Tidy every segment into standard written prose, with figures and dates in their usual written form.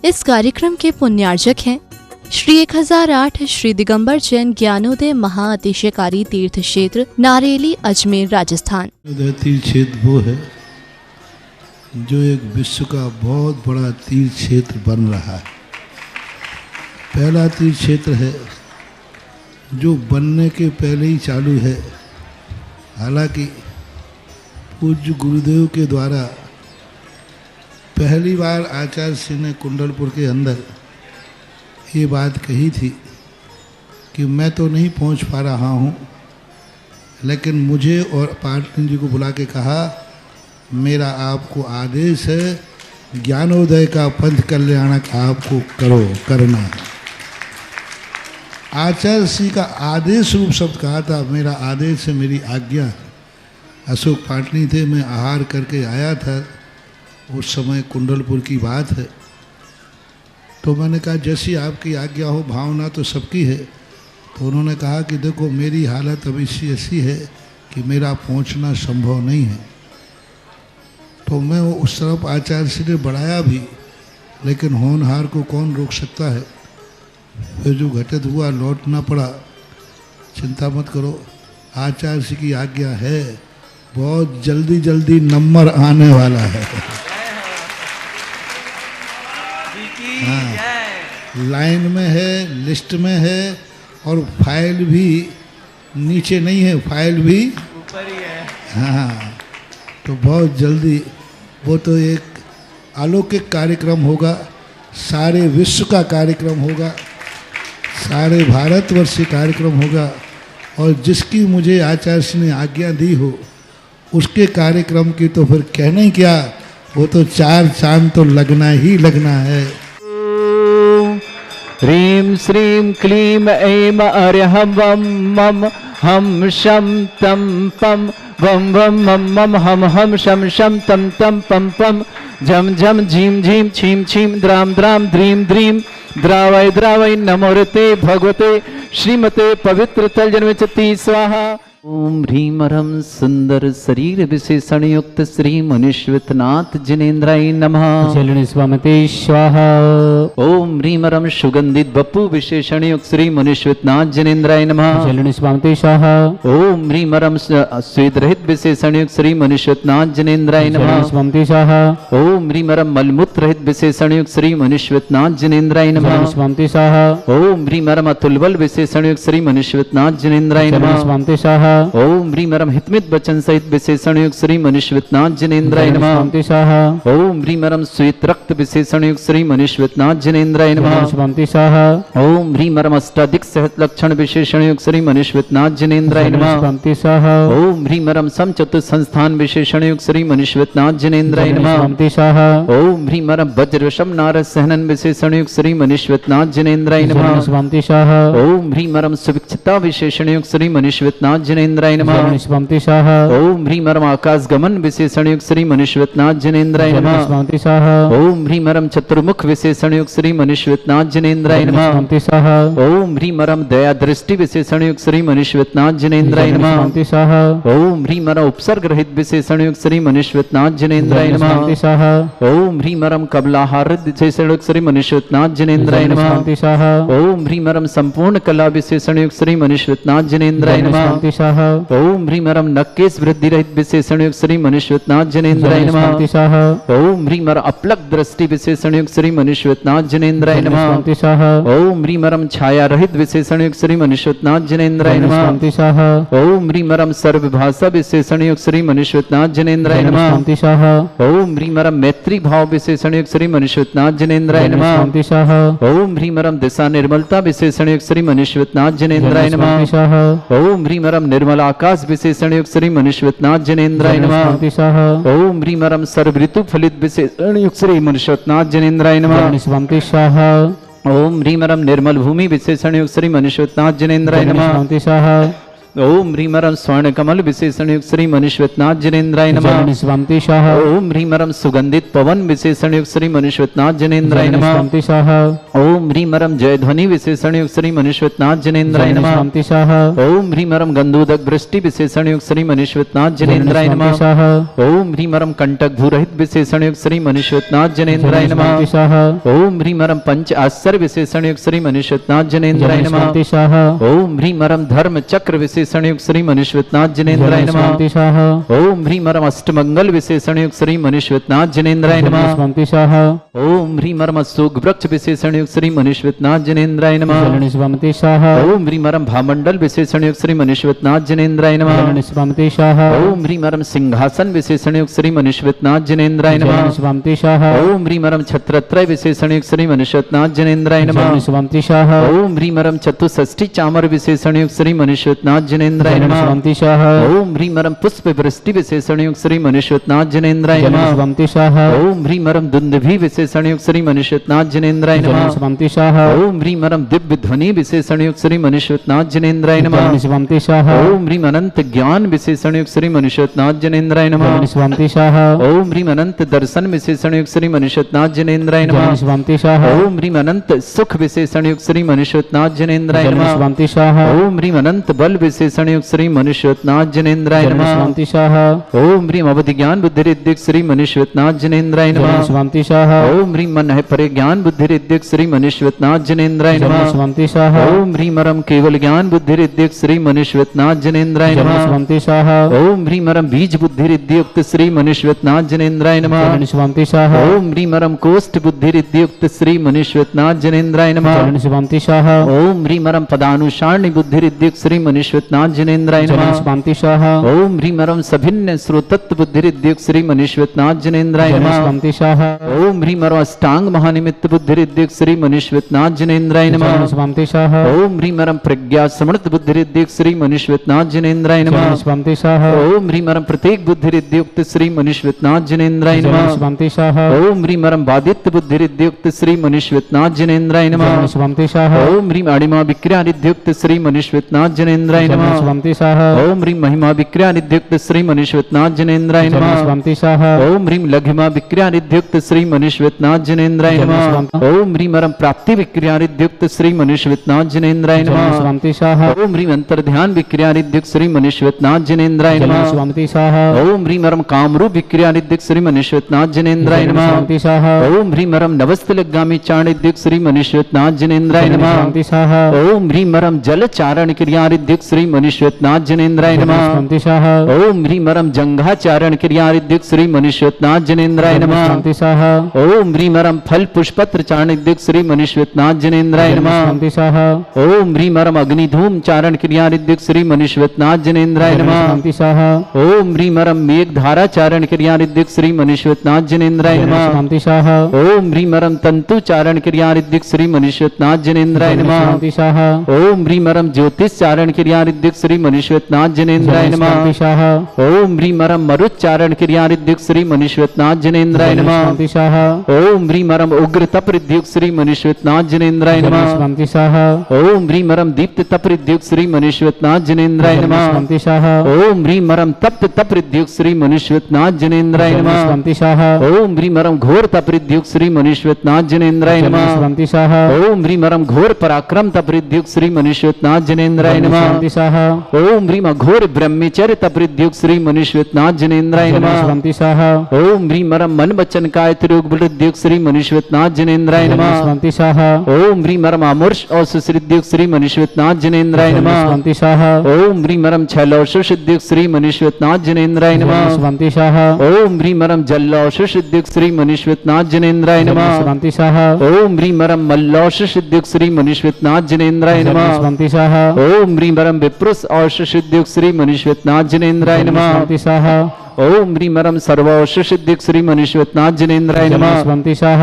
इस कार्यक्रम के पुण्यार्जक हैं श्री 1008 श्री दिगंबर जैन ज्ञानोदय महाअतिशयकारी तीर्थ क्षेत्र नारेली अजमेर राजस्थान। तीर्थ क्षेत्र वो है जो एक विश्व का बहुत बड़ा तीर्थ क्षेत्र बन रहा है। पहला तीर्थ क्षेत्र है जो बनने के पहले ही चालू है। हालांकि पूज्य गुरुदेव के द्वारा पहली बार आचार्य श्री ने कुंडलपुर के अंदर ये बात कही थी कि मैं तो नहीं पहुंच पा रहा हूं, लेकिन मुझे और पाटनी जी को बुला के कहा मेरा आपको आदेश है, ज्ञानोदय का पंथ कल्याणक आपको करना है। आचार्य श्री का आदेश रूप शब्द कहा था, मेरा आदेश है, मेरी आज्ञा। अशोक पाटनी थे, मैं आहार करके आया था, उस समय कुंडलपुर की बात है। तो मैंने कहा जैसी आपकी आज्ञा हो, भावना तो सबकी है। तो उन्होंने कहा कि देखो मेरी हालत अभी ऐसी है कि मेरा पहुंचना संभव नहीं है। तो मैं वो उस तरफ आचार्य श्री ने बढ़ाया भी, लेकिन होनहार को कौन रोक सकता है। फिर जो घटित हुआ लौटना पड़ा। चिंता मत करो, आचार्य श्री की आज्ञा है, बहुत जल्दी जल्दी नंबर आने वाला है। हाँ, लाइन में है, लिस्ट में है, और फाइल भी नीचे नहीं है, फाइल भी ऊपर ही है। हाँ, तो बहुत जल्दी वो तो एक अलौकिक कार्यक्रम होगा, सारे विश्व का कार्यक्रम होगा, सारे भारतवर्ष से कार्यक्रम होगा। और जिसकी मुझे आचार्य ने आज्ञा दी हो उसके कार्यक्रम की तो फिर कहना ही क्या, वो तो 4 चांद तो लगना ही लगना है। ह्रीं श्रीं क्लीं ऐं अर्हं वं मम हम शम तम पम वम वम मम मम हम हम शम शम तम तम पम पम झम झम झीम झीम छीम छीम द्राम द्राम द्रीम द्रीम द्रावय द्रावय नमोरते भगवते श्रीमते पवित्र तल जन्मचति स्वाहा। ओम ह्रीं रं सुंदर शरीर विशेषण युक्त श्री मुनीश्वरनाथ जिनेन्द्राय नमः। चलने स्वामते स्वाहा। ओम ह्रीं रं सुगंधित बपु विशेषण युक्त श्री मुनीश्वरनाथ जिनेन्द्राय नमः। चलने स्वामते स्वाहा। ओम ह्रीं रं स्वेद रहित विशेषण युक्त श्री मुनीश्वरनाथ जिनेन्द्राय नमः। स्वामते स्वाहा। ओम ह्रीं रं मलमूत्र रहित विशेषण युक्त श्री मुनीश्वरनाथ जिनेन्द्राय नमः। स्वामते स्वाहा। ओम ह्रीं रं अतुलबल विशेषण युक्त श्री मुनीश्वरनाथ जिनेन्द्राय नमः। स्वामते स्वाहा। ओम ह्रीं रं हितमित वचन सहित विशेषण युक्त श्री मुनीश्वरनाथ जिनेन्द्राय नमः। ओम ह्रीं रं श्वेत रक्त विशेषण युक्त श्री मुनीश्वरनाथ जिनेन्द्राय नमः। ओम ह्रीं रं अष्टाधिक सहत लक्षण विशेषण युक्त श्री मुनीश्वरनाथ जिनेन्द्राय नमः। ओम ह्रीं रं समचतुर संस्थान विशेषण युक्त श्री मुनीश्वरनाथ जिनेन्द्राय नमः। ओम ह्रीं रं वज्रवशम नारद सहनन विशेषण युक्त श्री मुनीश्वरनाथ जिनेन्द्राय नमः। ओम ह्रीं रं सुविक्षिता विशेषण युक्त श्री मुनीश्वरनाथ जिनेन्द्राय नमः। ओम ह्रीं रं आकाश गमन विशेषण युक्त श्री मुनीश्वरनाथ जिनेन्द्राय नमः। ओम ह्रीं रं चतुर्मुख विशेषण युक्त श्री मुनीश्वरनाथ जिनेन्द्राय नमः। ओम ह्रीं रं दया दृष्टि विशेषण युक्त श्री मुनीश्वरनाथ जिनेन्द्राय नमः। ओम ह्रीं रं उपसर्ग रहित विशेषण युक्त श्री मुनीश्वरनाथ जिनेन्द्राय नमः। ओम ह्रीं रं कबलाहार विशेषण युक्त श्री मुनीश्वरनाथ जिनेन्द्राय नमः। ओम ह्रीं रं संपूर्ण कला विशेषण युक्त श्री मुनीश्वरनाथ जिनेन्द्राय नमः। ओम ह्रीं रं नक्केश वृद्धि रहित विशेषण युक्त श्री मुनीश्वरनाथ जिनेन्द्राय नमः। ओम ह्रीं रं अपलक दृष्टि विशेषण युक्त श्री मुनीश्वरनाथ जिनेन्द्राय नमः। ओम ह्रीं रं छाया रहित विशेषण युक्त श्री मुनीश्वरनाथ जिनेन्द्राय नमः। ओम ह्रीं रं सर्वभाषा विशेषण युक्त श्री मुनीश्वरनाथ जिनेन्द्राय नमः। ओम ह्रीं रं मैत्री भाव विशेषण युक्त श्री मुनीश्वरनाथ जिनेन्द्राय नमः। ओम ह्रीं रं दिशा निर्मलता विशेषण युक्त श्री मुनीश्वरनाथ जिनेन्द्राय नमः। ओम ह्रीं रं निर्मल आकाश विशेषण युक्त श्री मुनीश्वरनाथ जिनेन्द्राय नमः। ओम ह्रीं रं सर्व ऋतु फलित विशेषण युक्त श्री मुनीश्वरनाथ जिनेन्द्राय नमः। ओम ह्रीं रं निर्मल भूमि विशेषण युक्त श्री मुनीश्वरनाथ जिनेन्द्राय नमः। ओम ह्रीमरम स्वर्ण कमल विशेषण युक्त श्री मनुष्यनाथ जिनेन्द्राय नमः। जननी स्वामी शाह ओम ह्रीमरम सुगंधित पवन विशेषण युक्त श्री मनुष्यनाथ जिनेन्द्राय जननी नमः। स्वामी शाह ओम ह्रीमरम जय ध्वनि विशेषण युक्त श्री मनुष्यनाथ जिनेन्द्राय जननी नमः। स्वामी शाह ओम ह्रीमरम गंधोदक वृष्टि विशेषण युक्त श्री मनुष्यनाथ जिनेन्द्राय जननी नमः। स्वामी शाह ओम ह्रीमरम कंटक भूरहित विशेषण युक्त श्री मनुष्यनाथ जिनेन्द्राय जननी नमः। स्वामी शाह ओम ह्रीमरम पंच आश्चर्य विशेषण युक्त श्री मनुष्यनाथ जिनेन्द्राय जननी नमः। स्वामी शाह ओम ह्रीमरम धर्म चक्र विशेषण युक्त श्री मनुष्यनाथ जिनेन्द्राय जननी नमः। स्वामी शाह ओम ह्रीमरम अष्टमंगल विशेषण युक्त श्री मनुष्यनाथ जिनेन्द्राय जननी नमः। स्वामी शाह ओम ह्रीमरम अशोक वृक्ष विशेषण युक्त श्री मनुष्यनाथ जिनेन्द्राय नमः। जननी स्वामी शाह ओम ह्रीमरम भामंडल विशेषण युक्त श्री मनुष्यनाथ जिनेन्द्राय नमः। जननी स्वामी शाह ओम ह्रीमरम सिंहासन विशेषण युक्त श्री मनुष्यनाथ जिनेन्द्राय जननी नमः। स्वामी शाह ओम ह्रीमरम छत्रत्रय विशेषण युक्त श्री मनुष्यनाथ जिनेन्द्राय नमः। जननी स्वामी शाह ओम ह्रीमरम चतुष्षष्टि चामर विशेषण युक्त श्री मनुष्यनाथ जिनेन्द्राय जननी नमः। स्वामी शाह ओम ह्रीमरम पुष्प वृष्टि विशेषण युक्त श्री मनुष्यनाथ जिनेन्द्राय जननी नमः। स्वामी शाह ओम ह्रीमरम दुंदुभि विशेषण युक्त श्री मनुष्यनाथ जिनेन्द्राय जननी नमः। स्वामी शाह ओम ह्रीमरम दिव्य ध्वनि विशेषण युक्त श्री मनुष्यनाथ जिनेन्द्राय नमः। जननी स्वामी शाह ओम ह्रीम अनंत ज्ञान विशेषण युक्त श्री मनुष्यनाथ जिनेन्द्राय नमः। जननी स्वामी शाह ओम ह्रीम अनंत दर्शन विशेषण युक्त श्री मनुष्यनाथ जिनेन्द्राय नमः। जननी स्वामी शाह ओम ह्रीम अनंत सुख विशेषण युक्त श्री मनुष्यनाथ जिनेन्द्राय जननी नमः। स्वामी शाह ओम ह्रीम अनंत बल विशेषण युक्त श्री मनुष्यनाथ जिनेन्द्राय जननी नमः। स्वामी शाह ओम ह्रीम अवधि ज्ञान बुद्धि रिद्धिक श्री मनुष्यनाथ जिनेन्द्राय जननी नमः। स्वामी शाह ओम ह्रीम मन है परे ज्ञान बुद्धि रिद्धिक श्री मनुष्यनाथ जिनेन्द्राय जननी नमः। स्वामी शाह ओम ह्रीमरम केवल ज्ञान बुद्धि रिद्धिक श्री मनुष्यनाथ जिनेन्द्राय जननी नमः। स्वामी शाह ओम ह्रीमरम बीज बुद्धि रिद्धियुक्त श्री मनुष्यनाथ जिनेन्द्राय नमः। जननी स्वामी शाह ओम ह्रीमरम कोष्ठ बुद्धि रिद्धियुक्त श्री मनुष्यनाथ जिनेन्द्राय नमः। जननी स्वामी शाह ओम ह्रीमरम पदानुसारणी बुद्धि रिद्धियुक्त श्री मनुष्यनाथ जिनेन्द्राय जननी नमः। स्वामी शाह ओम ह्रीमरम सभिन्न श्रोतत्व बुद्धि रिद्धियुक्त श्री मनुष्यनाथ जिनेन्द्राय जननी नमः। स्वामी शाह ओम ह्रीमरम अष्टांग महानिमित्त बुद्धि रिद्धियुक्त श्री मनुष्यनाथ जिनेन्द्राय जननी नमः। स्वामी शाह ओम ह्रीमरम प्रज्ञा समर्थ बुद्धि रिद्धियुक्त श्री मनुष्यनाथ जिनेन्द्राय नमः। जननी स्वामी शाह ओम ह्रीमरम प्रत्येक बुद्धि रिद्धियुक्त श्री मनुष्यनाथ जिनेन्द्राय जननी नमः। स्वामी शाह ओम ह्रीमरम बादित्य बुद्धि रिद्धियुक्त श्री मनुष्यनाथ जिनेन्द्राय जननी नमः। स्वामी शाह ओम ह्रीम अणिमा विक्रिया रिद्धियुक्त श्री मनुष्यनाथ जिनेन्द्राय जननी नमः। स्वामी शाह ओम ह्रीम महिमा विक्रिया रिद्धियुक्त श्री मनुष्यनाथ जिनेन्द्राय जननी नमः। स्वामी शाह ओम ह्रीम लघिमा विक्रिया रिद्धियुक्त श्री मनुष्यनाथ जिनेन्द्राय जननी नमः। स्वामी- ओम ह्रीमरम प्राप्ति विक्रिया रिद्धियुक्त श्री मनुष्यनाथ जिनेन्द्राय जननी नमः। स्वामी शाह ओम ह्रीम अंतर्ध्यान विक्रिया रिद्धियुक्त श्री मनुष्यनाथ जिनेन्द्राय जननी नमः। स्वामी शाह ओम ह्रीमरम कामरूप विक्रिया रिद्धियुक्त श्री मनुष्यनाथ जिनेन्द्राय जननी नमः। स्वामी शाह ओम ह्रीमरम नवस्तलगामी चाणिद्युक्त श्री मनुष्यनाथ जिनेन्द्राय जननी नमः। स्वामी शाह ओम ह्रीमरम जल चारण क्रिया रिद्धियुक्त श्री मनुष्यनाथ जिनेन्द्राय जननी नमः। स्वामी शाह ओम ह्रीमरम जंघा चारण क्रिया रिद्धियुक्त श्री मनुष्यनाथ जिनेन्द्राय जननी नमः। स्वामी शाह ओम ह्रीमरम फल पुष्पत्र चारण रिद्धियुक्त श्री मनुष्यनाथ जिनेन्द्राय जननी नमः। स्वामी शाह ओम ह्रीमरम अग्निधूम चारण क्रिया रिद्धियुक्त श्री मनुष्यनाथ जिनेन्द्राय जननी नमः। स्वामी शाह ओम ह्रीमरम मेघ धारा चारण क्रिया रिद्धियुक्त श्री मनुष्यनाथ जिनेन्द्राय जननी नमः। स्वामी शाह ओम ह्रीमरम तंतु चारण क्रिया रिद्धियुक्त श्री मनुष्यनाथ जिनेन्द्राय जननी नमः। स्वामी शाह ओम ह्रीमरम ज्योतिष चारण क्रिया रिद्धियुक्त श्री मनुष्यनाथ जिनेन्द्राय जननी नमः। स्वामी शाह ओम ह्रीमरम मरुच्चारण क्रिया रिद्धियुक्त श्री मनुष्यनाथ जिनेन्द्राय जननी नमः। स्वामी शाह ओम ह्रीमरम उग्र तप रिद्धियुक्त श्री मनुष्यनाथ जिनेन्द्राय जननी नमः। स्वामी शाह ओम ह्रीमरम दीप्त तप रिद्धियुक्त श्री मनुष्यनाथ जिनेन्द्राय जननी नमः। स्वामी शाह ओम ह्रीमरम तप्त तप रिद्धियुक्त श्री मनुष्यनाथ जिनेन्द्राय जननी नमः। स्वामी शाह ओम ह्रीमरम घोर तप रिद्धियुक्त श्री मनुष्यनाथ जिनेन्द्राय जननी नमः। स्वामी शाह ओम ह्रीमरम घोर पराक्रम तप रिद्धियुक्त श्री मनुष्यनाथ जिनेन्द्राय जननी नमः। स्वामी शाह ओम ह्रीम घोर ब्रह्मचर्य तप रिद्धियुक्त श्री मनुष्यनाथ जिनेन्द्राय जननी नमः। स्वामी शाह ओम ह्रीमरम मन वचन काय त्रियोग रिद्धियुक्त श्री मनुष्यनाथ जिनेन्द्राय जननी नमः। स्वामी शाह ओम ह्रीमरम अमूर्ष औषध रिद्धियुक्त श्री मनुष्यनाथ जिनेन्द्राय जननी नमः। स्वामी शाह ओम ह्रीमरम छलौषध रिद्धियुक्त श्री मनुष्यनाथ जिनेन्द्राय जननी नमः। स्वामी शाह ओम ह्रीमरम जल्लौषध रिद्धियुक्त श्री मनुष्यनाथ जिनेन्द्राय जननी नमः। स्वामी शाह ओम ह्रीमरम मल्लौषध रिद्धियुक्त श्री मनुष्यनाथ जिनेन्द्राय जननी नमः। स्वामी शाह ओम ह्रीमरम विप्रुष औषध श्री मनुष्यनाथ जिनेन्द्राय जननी नमः। स्वामी शाह ओम ह्रीमरम सर्वौषध श्री मनुष्यनाथ जिनेन्द्राय जननी नमः। स्वामी शाह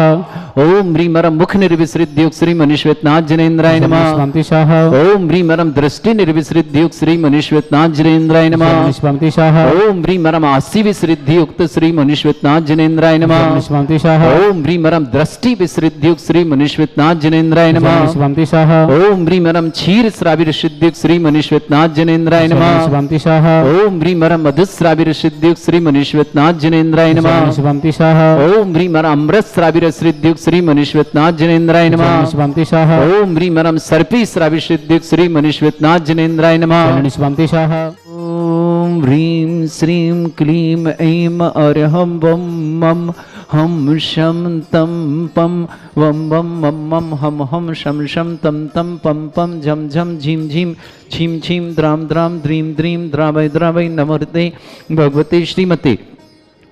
ओम ह्रीमरम मुख निर्विसृत युक्त श्री मनीश्वेतनाथ जिनेन्द्राय नमः निष्पान्तिशाः ओम ह्रीमरम दृष्टि निर्विसृत युक्त श्री मनीश्वेतनाथ जिनेन्द्राय नमः निष्पान्तिशाः ओम ह्रीमरम आसी विसृत युक्त श्री मनीश्वेतनाथ जिनेन्द्राय नमः निष्पान्तिशाः ओम ह्रीमरम दृष्टि विसृत युक्त श्री मनीश्वेतनाथ जिनेन्द्राय नमः निष्पान्तिशाः ओम ह्रीमरम क्षीर श्राविर सिद्धियुक्त श्री मनीश्वेतनाथ जिनेन्द्राय नमः निष्पान्तिशाः ओम ह्रीमरम मधुश्राविर सिद्धियुक्त श्री मनीश्वेतनाथ जिनेन्द्राय नमः निष्पान्तिशाः ओम ह्रीमरम अमृत श्राविर सिद्धियुक्त श्री मनीश्वेतनाथ जिनेन्द्राय नमः निष्पान्तिशाः ओम ह्रीमरम सर्पी श्राविर सिद्धियुक्त श्री मनीश्वेतनाथ जिनेन्द्राय नमः निष्पान्तिशाः ओम ह्रीं श्रीं क्लीं ऐं अरहं वं मं हम शम तम पम वम वम मम मम हम शम शम तम तम पम पम झम झम झीम झीम छीम छीम द्राम द्राम द्रीं द्रीं द्रावय द्रावय नमोते भगवते श्रीमते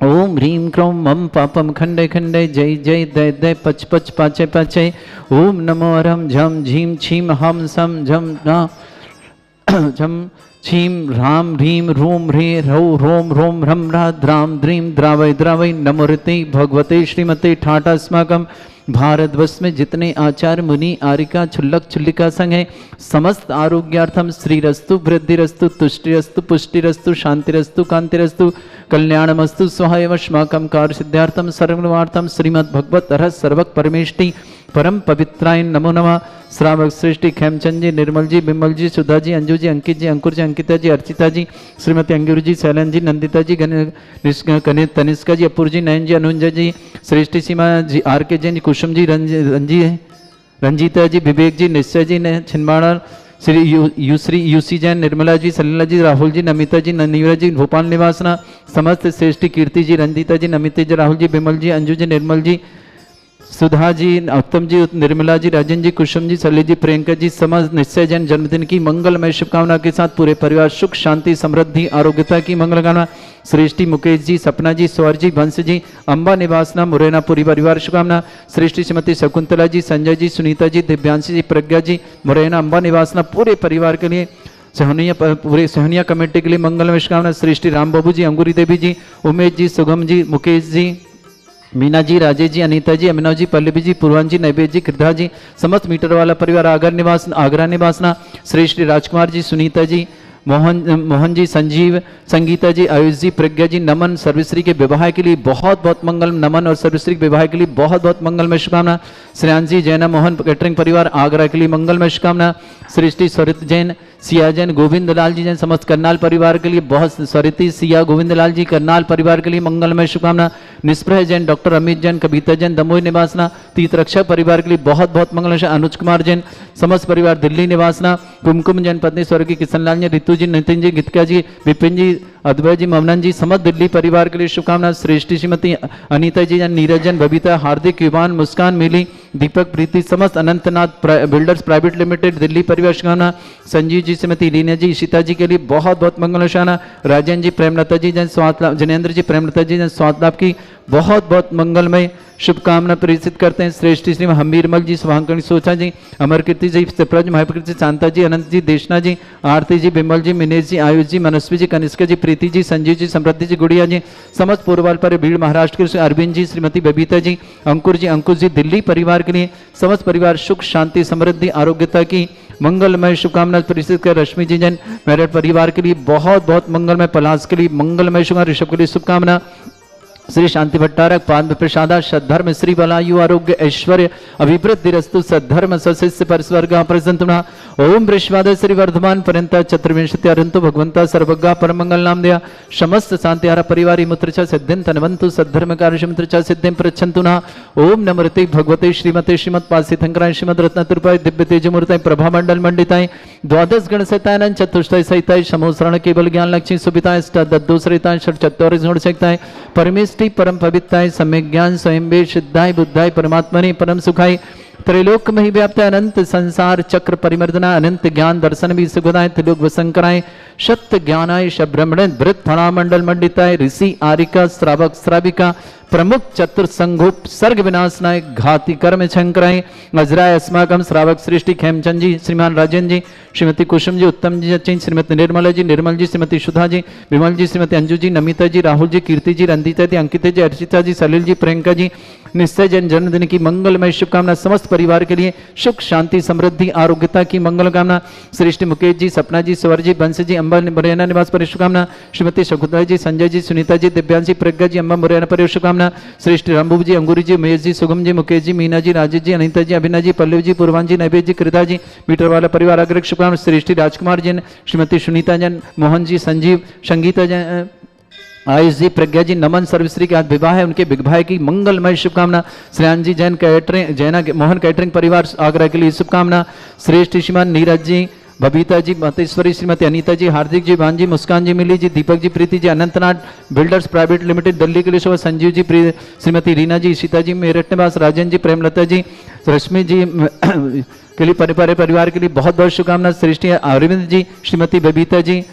ओम ह्रीं क्रों मम पापम खंडे खंडे जय जय दय दय पच पच पाचय पाचय ओम नमो अरम झम झीम छीम हम सम झम ना झम छीम राम ह्रीम रोम ह्रे रौ रोम रोम ह्रम रा द्राम द्रीं द्रावय द्रावय नमोते भगवते श्रीमते ठाटा अस्माकम भारतवर्ष में जितने आचार्य मुनि आरिका छुल्लक छुल्लिका संघ है समस्त आरोग्यार्थम श्रीरस्तु वृद्धिरस्तु तुष्टिरस्तु पुष्टिरस्तु शांतिरस्तु कांतिरस्तु कल्याणमस्तु स्वाहायवश्माकम कार्य सिद्धार्थम सर्वगुणार्थम श्रीमद् भगवत रहस्य सर्वक परमेष्टि परम पवित्राय नमो नमः श्रावक सृष्टि खेमचंद जी निर्मल जी बिमल जी सुधा जी अंजू जी अंकित जी अंकुर जी अंकिता जी अर्चिता जी श्रीमती अंगूर जी सैलन जी नंदिता जी तनिष्का जी अपूर जी नयन जी अनुंजा जी श्रेष्ठी सीमा जी आर के जैन जी कुसुम जी रंजीता जी विवेक जी निश्चय जी छिंदवाड़ा श्री यूसी जैन निर्मला जी सलीला जी राहुल जी नमिता जी नीरा जी भोपाल निवासना समस्त श्रेष्ठी कीर्ति जी रंजीता जी नमिता जी राहुल जी बिमल जी अंजू जी निर्मल जी सुधा जी उत्तम जी निर्मला जी राजन जी कुसुम जी सली जी प्रियंका जी समस्त निश्चय जैन जन्मदिन की मंगलमय शुभकामना के साथ पूरे परिवार सुख शांति समृद्धि आरोग्यता की मंगल कामना श्रेष्ठी मुकेश जी सपना जी स्वर जी वंश जी अम्बा निवासना मुरैना पूरी परिवार शुभकामना श्रेष्ठी श्रीमती शकुंतला जी संजय जी सुनीता जी दिव्यांशी जी प्रज्ञा जी मुरैना अम्बा निवासना पूरे परिवार के लिए पूरे सोहनिया कमेटी के लिए मंगलमय शुभकामना श्रेष्ठी राम बाबू जी अंगूरी देवी जी उमेश जी सुगम जी मुकेश जी मीना जी राजेश जी अनीता जी अमिनव जी पल्लवी जी पूर्वान जी नैवेद जी कृष्णा जी समस्त मीटर वाला परिवार आगरा निवासना श्री श्री राजकुमार जी सुनीता जी मोहन जी संजीव संगीता जी आयुष जी प्रज्ञा जी नमन सर्वश्री के विवाह के लिए बहुत बहुत मंगल नमन और सर्वश्री के विवाह के लिए बहुत बहुत मंगलमय शुभकामना श्रेयांश जी जैना मोहन कैटरिंग परिवार आगरा के लिए मंगलमय शुभकामना सृष्टि स्वरित जैन सिया जैन गोविंद लाल जी जैन समस्त करनाल परिवार के लिए बहुत स्वरिति सिया गोविंद लाल जी करनाल परिवार के लिए मंगलमय शुभकामना निष्प्रह जैन डॉक्टर अमित जैन कविता जैन दमोह निवासना तीर्थ रक्षा परिवार के लिए बहुत बहुत मंगलमय अनुज कुमार जैन समस्त परिवार दिल्ली निवासना कुमकुम जैन पत्नी स्वर्गीय किशन लाल जी रितु जी नितिन जी गीतिका जी विपिन जी अद्वैत जी ममनन जी समस्त दिल्ली परिवार के लिए शुभकामना श्रेष्ठी श्रीमती अनीता जी जैन नीरज जैन बबीता हार्दिक युवान मुस्कान मिली दीपक प्रीति समस्त Anantnath builders private limited Delhi परिवार शुभकामना संजीव जी श्रीमती लीना जी इशिता जी के लिए बहुत बहुत मंगलशाना राजन जी प्रेमलता जी जैन स्वाद लाभ जनेन्द्र जी प्रेमलता जी जैन स्वाद लाभ की बहुत बहुत मंगलमय शुभकामना प्रेषित करते हैं श्रेष्ठी श्री हमीरमल जी शुभांकणी सोचा जी अमर कीर्ति जी प्रज महाप्रकृति शांता जी अनंत जी देशना जी आरती जी बिमल जी मिनेश जी आयुष जी मनस्वी जी कनिष्का जी प्रीति जी संजीव जी समृद्धि जी गुड़िया जी समस्त पूर्वाल पर भीड़ महाराष्ट्र के अरविंद जी श्रीमती बबीता जी अंकुर जी दिल्ली परिवार के लिए समस्त परिवार सुख शांति समृद्धि आरोग्यता की मंगलमय शुभकामना प्रेषित कर रश्मि जी जैन मेरठ परिवार के लिए बहुत बहुत मंगलमय पलाश के लिए मंगलमय शुभकामना ऋषभ के लिए शुभकामना श्री शांति भट्टारक पाद प्रसादा सद्धर्म श्री बलायु आरोग्य ऐश्वर्य अभिवृद्धि रस्तु सद्धर्म सशिष्य परस्वर्ग प्रसंतुना ओम वृषवाद श्री वर्धमान पर्यंत चतुर्विंशति अरंतु भगवंता सर्वज्ञा परमंगल नाम दया समस्त शांतिहार परिवारी मुत्रचा सिद्धिं तनवंतु सद्धर्म कार्यशमुत्रचा सिद्धिं प्रच्छन्तु न ओम नमृते भगवते श्रीमते श्रीमत् पासिथंकराय श्रीमद रत्नतुर्पाय दिव्य तेजमूर्ताय प्रभा मंडल मंडिताय द्वादश गण सहिताय चतुष्टय सहिताय समोसरण केवल ज्ञान लक्ष्मी सुविताय दद्दोसरिताय षट चत्वारिश गुण सहिताय परमेश परम पवित्राय सम्यक ज्ञान स्वयं वे सिद्धाय बुद्धाय परमात्मने परम सुखाय त्रैलोक में ही व्याप्त अनंत संसार चक्र परिमर्दना अनंत ज्ञान दर्शन भी सुखदाय त्रिलोक वसंकराय सत्य ज्ञानाय ब्रह्मण वृत फणा मंडल मंडिताय ऋषि आरिका श्रावक श्राविका प्रमुख चतुर्संघोप सर्ग विनाशनाय घाति कर्म शंकराय अजराय अस्माकम श्रावक सृष्टि खेमचंद जी श्रीमान राजन जी श्रीमती कुसुम जी उत्तम जी सचिन श्रीमती निर्मला जी निर्मल जी श्रीमती सुधा जी विमल जी श्रीमती अंजू जी नमिता जी राहुल जी कीर्ति जी रंदिता जी अंकिता जी अर्चिता जी सलील जी प्रियंका जी निश्चय जैन जन्मदिन की मंगलमय शुभकामना, समस्त परिवार के लिए सुख शांति समृद्धि आरोग्यता की मंगल कामना। श्रेष्ठ मुकेश जी, सपना जी, स्वर जी, बंश जी, अम्बा मुरैना निवास पर शुभकामना। श्रीमती शकुंतला जी, संजय जी, सुनीता जी, दिव्यांशी, प्रज्ञा जी, अम्बा मुरैना पर शुभकामना। श्रेष्ठ रामबू जी, अंगूरी जी, महेश जी, सुगम जी, मुकेश जी, मीना जी, राजेश जी, अनिता जी, अभिनय जी, पल्लव जी, पूर्वान जी, नैवेद जी, कृता जी, मीटर वाला परिवार अग्रक शुभकामना। श्रेष्ठी राजकुमार जी, श्रीमती सुनीता जैन, मोहन जी, संजीव, संगीता जैन, आयुष जी, प्रज्ञा जी, नमन सर्वश्री के आज विवाह है, उनके विवाह की मंगलमय शुभकामना। श्रेयान जी जैन कैटरिंग, जैना मोहन कैटरिंग परिवार आगरा के लिए शुभकामना। श्रेष्ठ श्रीमान नीरज जी, बबीता जी, मातेश्वरी, श्रीमती अनीता जी, Hardik ji, Bhan ji, Muskan ji, Mili ji, Deepak ji, Preeti ji, Anantnath builders private limited Delhi के लिए शुभ, संजीव जी, श्रीमती रीना जी, सीता जी, मेरठ निवास, राजन जी, प्रेमलता जी, रश्मि जी के लिए परिवार के लिए बहुत बहुत शुभकामना। श्रेष्ठी अरविंद जी, श्रीमती बबीता जी,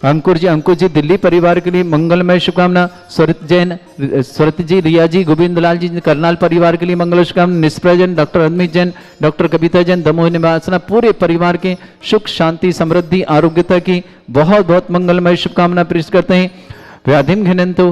अंकुर जी दिल्ली परिवार के लिए मंगलमय शुभकामना। स्वरत जी, रिया जी, गोविंद लाल जी, करनाल परिवार के लिए मंगल शुभकामना। निष्प्रय जैन, डॉक्टर अदमित जैन, डॉक्टर कविता जैन, दमोह निवासना, पूरे परिवार के सुख शांति समृद्धि आरोग्यता की बहुत बहुत मंगलमय शुभकामना प्रेषित करते हैं। व्याधिम घिनंतो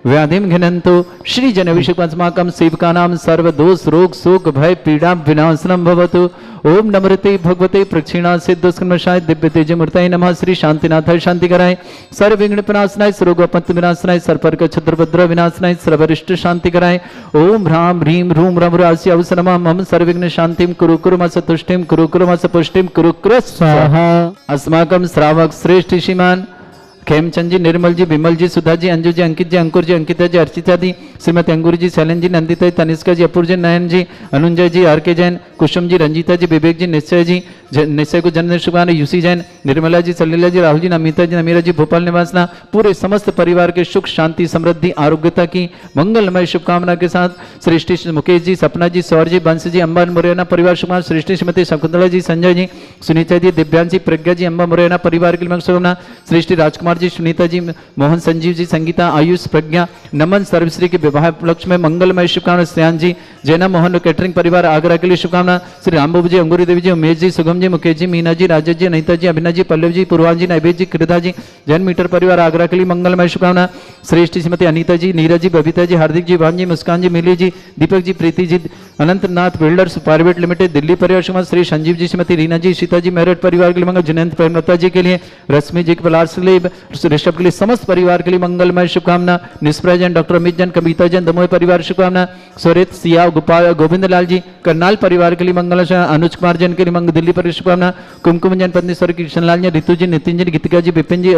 व्याधिम घिनंतो श्री जन अभिषेकम सेवका नाम सर्वदोष रोग शोक भय पीड़ा विनाशनम भवतु। ओम नमृते भगवते प्रक्षिणा सिद्धस्कर्मशाय दिव्य तेज मूर्तये नमः। श्री शांतिनाथाय शांति कराय, सर्व विघ्न विनाशनाय, सर्वोपत्ति विनाशनाय, सर्पर्क क्षत्रभद्र विनाशनाय, सर्वरिष्ट शांति कराय। ओम ह्राम ह्रीम ह्रूम रम रास्य अवसरमा मम सर्वविघ्न शांतिम कुरु कुरु मस तुष्टिम कुरु कुरु मस पुष्टिम कुरु कुरु स्वाहा। अस्माकं श्रावक श्रेष्ठ श्रीमान खेमचंद जी, निर्मल जी, विमल जी, सुधा जी, अंजू जी, अंकित जी, अंकुर जी, अंकिता जी, अर्चिता जी, श्रीमती अंगूरी जी, शैलन जी, नंदिता जी, तनिष्का जी, अपूर्व जी, नयन जी, अनुंजय जी, आर के जैन, कुसुम जी, रंजीता जी, विवेक जी, निश्चय जी, निश्चय को जन्मदिन शुभकामना। यूसी जैन, निर्मला जी, सलीला जी, राहुल जी, नमिता जी, नमीरा जी, भोपाल निवासना, पूरे समस्त परिवार के सुख शांति समृद्धि आरोग्यता की मंगलमय शुभकामना के साथ श्रेष्ठी मुकेश जी, सपना जी, सौर जी, बंश जी, अम्बा मुरैना परिवार शुभकामना। श्रेष्ठी श्रीमती शकुंतला जी, संजय जी, सुनीता जी, दिव्यांशी, प्रज्ञा जी, अम्बा मुरैना परिवार के लिए शुभकामना। श्रेष्ठी राजकुमार जी, सुनीता जी, मोहन, संजीव जी, संगीता, आयुष, प्रज्ञा, नमन सर्वश्री के विवाह उपलक्ष्य में मंगलमय शुभकामना। श्रेयान जी, जैना मोहन कैटरिंग परिवार आगरा के लिए शुभकामना। श्री रामबाबू जी, अंगूरी देवी जी, उमेश जी, सुगम जी, मुकेश जी, मीना जी, राजेश जी, अनिता जी, अभिनय जी, पल्लव जी, पूर्वान जी, नैवेद जी, कृदा जी, जैन मीटर परिवार आगरा के लिए मंगलमय शुभकामना। श्रेष्ठ श्रीमती अनीता जी, Neeraj ji, Babita ji, Hardik ji, Bhan ji, Muskan ji, Mili ji, Deepak ji, Preeti ji, Anantnath builders private limited Delhi परिवार शुभकामना। श्री संजीव जी, श्रीमती रीना जी, सीता जी, मेरठ परिवार के लिए मंगल। जयंत प्रेमलता जी के लिए, रश्मि जी के पलाश के लिए, ऋषभ के लिए, समस्त परिवार के लिए मंगलमय शुभकामना। निष्प्रय जैन, डॉक्टर अमित जैन, कविता जैन, दमोह परिवार शुभकामना। स्वरित सिया, गोपाल, गोविंद लाल जी, करनाल परिवार के लिए मंगल। अनुज कुमार जैन के लिए मंगल, दिल्ली परिवार शुभकामना। कुमकुम जैन, पत्नी स्वर कृष्ण लाल जी, ऋतु जी, नितिन जी, गीतिका जी, विपिन जी,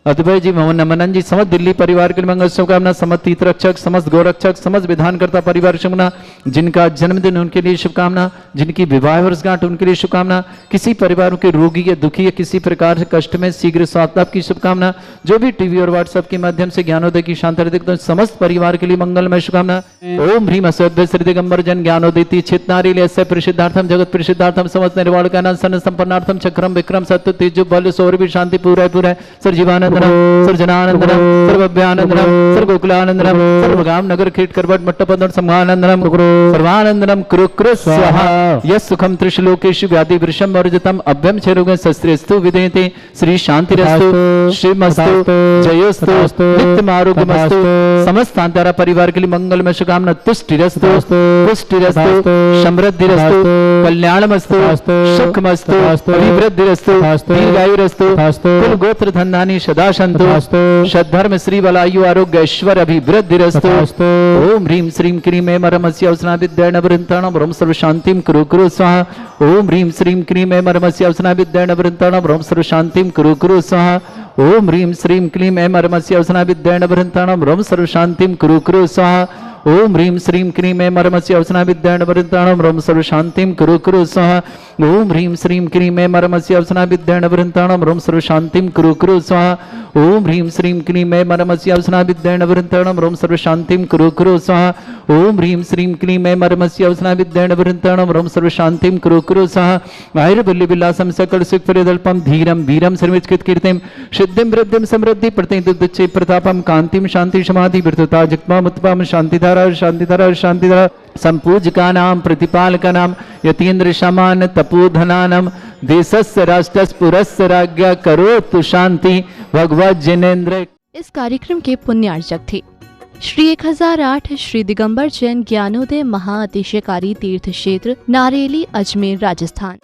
अद्वय जी, मोहन नमनन जी, समस्त दिल्ली परिवार के लिए मंगल शुभकामना। समस्त तीर्थरक्षक, समस्त गौरक्षक, समस्त विधानकर्ता परिवार शुभकामना। जिनका जन्मदिन उनके लिए शुभकामना, जिनकी विवाह वर्षगांठ उनके लिए शुभकामना। किसी परिवार के रोगी या दुखी या किसी प्रकार से कष्ट में शीघ्र स्वास्थ्य लाभ की शुभकामना। जो भी टीवी और व्हाट्सएप के माध्यम से ज्ञानोदय की शांति देखते समस्त परिवार के लिए मंगलमय शुभकामना। ओम ह्रीम अश्वभ्य श्री दिगंबर जन ज्ञानोदयति चित्नारी लेस्य प्रसिद्धार्थम जगत प्रसिद्धार्थम समस्त निर्वाण का सन संपन्नार्थम चक्रम विक्रम सत्य तेजो बल सौरभि शांति पूरा सर जीवानंद सर्जनानंदनम सर्वभ्यानंदनम सर्वकुलानंदनम सर्वगाम नगर कीट करवट मट्टपद समानंदनम सर्वानंदनम कुरु कुरु स्वाहा। यस सुखम त्रिशलोकेषु व्याधि वृषम वर्जितम अभ्यम चरुगे शस्त्रेस्तु विदेते। श्री शांतिरस्तु, शिवमस्तु, जयोस्तु, नित्यम आरोग्यमस्तु। समस्त तांतारा परिवार के लिए मंगलमय शुभकामना। तुष्टिरस्तु, पुष्टिरस्तु, समृद्धिरस्तु, कल्याणमस्तु, सुखमस्तु, अभिवृद्धिरस्तु, दीर्घायुरस्तु, कुल गोत्र धन्धानी सदा संतु, सद्धर्म श्री बलायु आरोग्य ऐश्वर्य अभिवृद्धिरस्तु। ओम ह्रीम श्रीम क्रीम मरमस्य अवसना विद्याण वृंताण ब्रह्म सर्व शांतिम कुरु कुरु स्वाहा। ओम ह्रीम श्रीम क्रीम मरमस्य अवसना विद्याण वृंताण ब्रह्म सर्व शांतिम कुरु कुरु स्वाहा। ओम ह्रीम श्रीम क्लीम मरमस्य अवसना विद्याण वृंताण ब्रह्म सर्व शांतिम कुरु कुरु स्वाहा। ओम ह्रीम श्रीम क्रीम मरमस्य अवसना विद्याण वृंताण ब्रह्म सर्व शांतिम कुरु कुरु स्वाहा। ओम ह्रीम श्रीम क्रीम मरमस्य अवसना विद्याण वृंताण ब्रह्म सर्व शांतिम कुरु कुरु स्वाहा। ओम ह्रीम श्रीम क्लीम मरमस्य अवसना विद्याण वृंताण ब्रह्म सर्व शांतिम कुरु कुरु स्वाहा। ओम ह्रीम श्रीम क्लीम मरमस्य अवसना विद्याण वृंताण ब्रह्म सर्व शांतिम कुरु कुरु स्वाहा। आयुर्बल्य विलासम सकल सुख परिदल्पम धीरम वीरम सर्वोच्चकृत कीर्तिम सिद्धिम वृद्धिम समृद्धि प्रतिदुच्चे प्रतापम कांतिम शांति समाधि वृद्धता जगमाम उत्पम शांतिधारा शांतिधारा शांतिधारा संपूजका नाम प्रतिपालका नाम यतीन्द्र समान तपोधनानम देशस्य राष्ट्रस्य पुरस्य राज्ञा करोतु शांति भगवत जिनेन्द्र। इस कार्यक्रम के पुण्यार्चक थे श्री 1008 श्री दिगंबर जैन ज्ञानोदय महाअतिशयकारी तीर्थ क्षेत्र नारेली अजमेर राजस्थान।